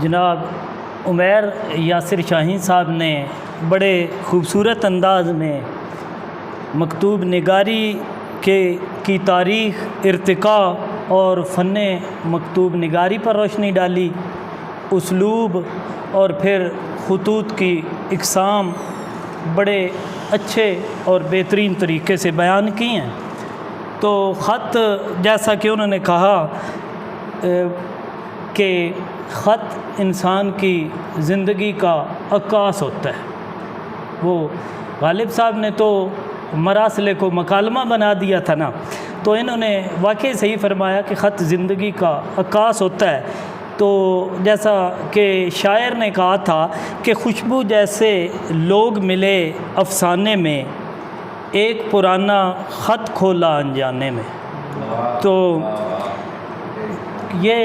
जनाब उमैर यासिर शाहीन साहब ने बड़े ख़ूबसूरत अंदाज में मकतूब निगारी की तारीख़, इर्तिक़ा और फ़न मकतूब निगारी पर रोशनी डाली। उसलूब और फिर ख़ुतूत की इक़साम बड़े अच्छे और बेहतरीन तरीके से बयान की हैं। तो ख़त, जैसा कि उन्होंने कहा कि ख़त इंसान की ज़िंदगी का अक्कास होता है। वो गालिब साहब ने तो मरासले को मकालमा बना दिया था ना, तो इन्होंने वाकई सही फरमाया कि ख़त ज़िंदगी का अक्कास होता है। तो जैसा कि शायर ने कहा था कि खुशबू जैसे लोग मिले अफ़साने में, एक पुराना ख़त खोला अनजाने में। तो ये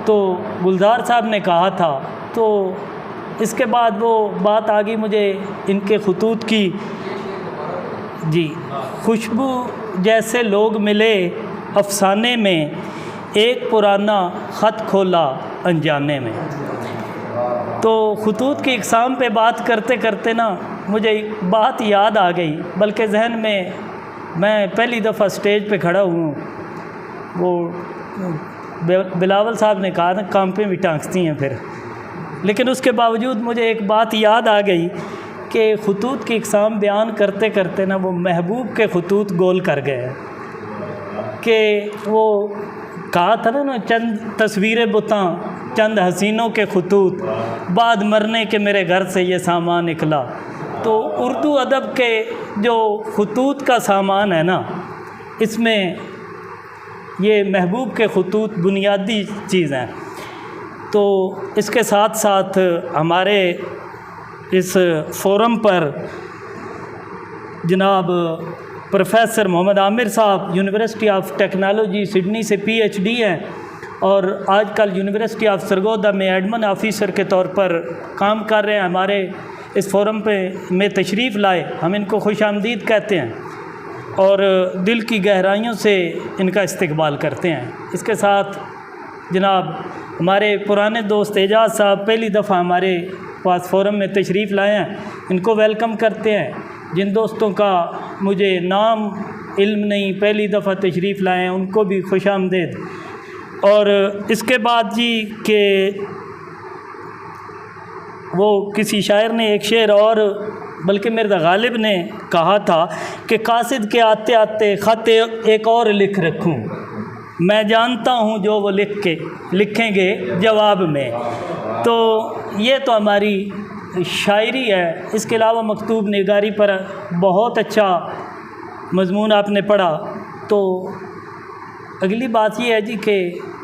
तो गुलजार साहब ने कहा था। तो इसके बाद वो बात आ गई मुझे इनके ख़ुतूत की। जी, खुशबू जैसे लोग मिले अफ़साने में, एक पुराना ख़त खोला अनजाने में। तो ख़ुतूत की इक़साम पे बात करते करते ना मुझे बात याद आ गई, बल्कि जहन में मैं पहली दफ़ा स्टेज पे खड़ा हूँ। वो बिलावल साहब ने कहा ना, कांपे भी टाँगती हैं फिर, लेकिन उसके बावजूद मुझे एक बात याद आ गई कि ख़ुतूत की इक़साम बयान करते करते ना वो महबूब के ख़ुतूत गोल कर गए कि वो कहा था ना, चंद तस्वीरें बुता चंद हसीनों के ख़ुतूत, बाद मरने के मेरे घर से ये सामान निकला। तो उर्दू अदब के जो ख़ुतूत का सामान है ना, इसमें ये महबूब के ख़ुतूत बुनियादी चीज़ हैं। तो इसके साथ साथ हमारे इस फोरम पर जनाब प्रोफेसर मोहम्मद आमिर साहब यूनिवर्सिटी ऑफ टेक्नोलॉजी सिडनी से PhD हैं और आजकल यूनिवर्सिटी ऑफ सरगोदा में एडमिन ऑफिसर के तौर पर काम कर रहे हैं। हमारे इस फोरम पे में तशरीफ़ लाए, हम इनको खुशामदीद कहते हैं और दिल की गहराइयों से इनका इस्तकबाल करते हैं। इसके साथ जनाब हमारे पुराने दोस्त एजाज़ साहब पहली दफ़ा हमारे पास फोरम में तशरीफ़ लाए हैं, इनको वेलकम करते हैं। जिन दोस्तों का मुझे नाम इल्म नहीं, पहली दफ़ा तशरीफ़ लाए हैं, उनको भी खुशामदीद। और इसके बाद जी के वो किसी शायर ने एक शेर और, बल्कि मिर्ज़ा गालिब ने कहा था कि कासिद के आते आते ख़त एक और लिख रखूं, मैं जानता हूं जो वो लिखेंगे जवाब में। तो ये तो हमारी शायरी है। इसके अलावा मकतूब निगारी पर बहुत अच्छा मज़मून आपने पढ़ा। तो अगली बात ये है जी कि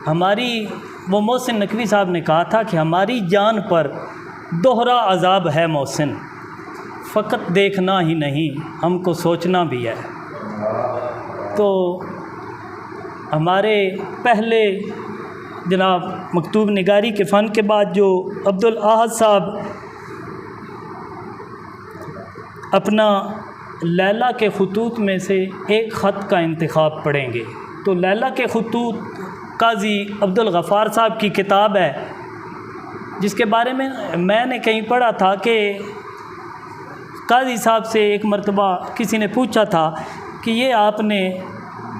हमारी, वो मोहसिन नकवी साहब ने कहा था कि हमारी जान पर दोहरा अज़ाब है मोहसिन, फ़कत देखना ही नहीं हमको सोचना भी है। तो हमारे पहले जनाब मकतूब निगारी के फ़न के बाद जो अब्दुल अहद साहब अपना लैला के ख़ुतूत में से एक ख़त का इंतखाब पढ़ेंगे। तो लैला के ख़ुतूत काज़ी अब्दुल गफ़ार साहब की किताब है, जिसके बारे में मैंने कहीं पढ़ा था कि काज़ी साहब से एक मरतबा किसी ने पूछा था कि ये आपने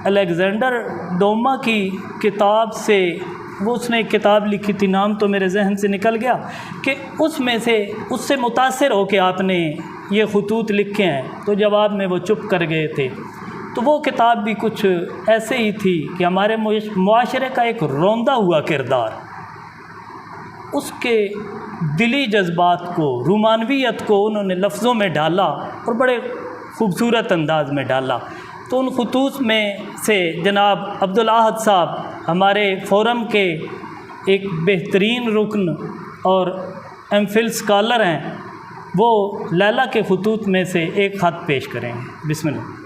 अलेक्जेंडर डोमा की किताब से, वो उसने एक किताब लिखी थी, नाम तो मेरे जहन से निकल गया, कि उसमें से उससे मुतासिर हो के आपने ये ख़ुतूत लिखे हैं। तो जवाब में वो चुप कर गए थे। तो वो किताब भी कुछ ऐसे ही थी कि हमारे मुआशरे का एक रोंदा हुआ किरदार, उसके दिली जज्बात को, रूमानवियत को उन्होंने लफ्ज़ों में डाला और बड़े ख़ूबसूरत अंदाज में डाला। तो उन ख़ुतूत में से जनाब अब्दुल अहद साहब हमारे फोरम के एक बेहतरीन रुकन और MPhil स्कॉलर हैं, वो लैला के ख़ुतूत में से एक ख़त पेश करेंगे। बिस्मिल्लाह।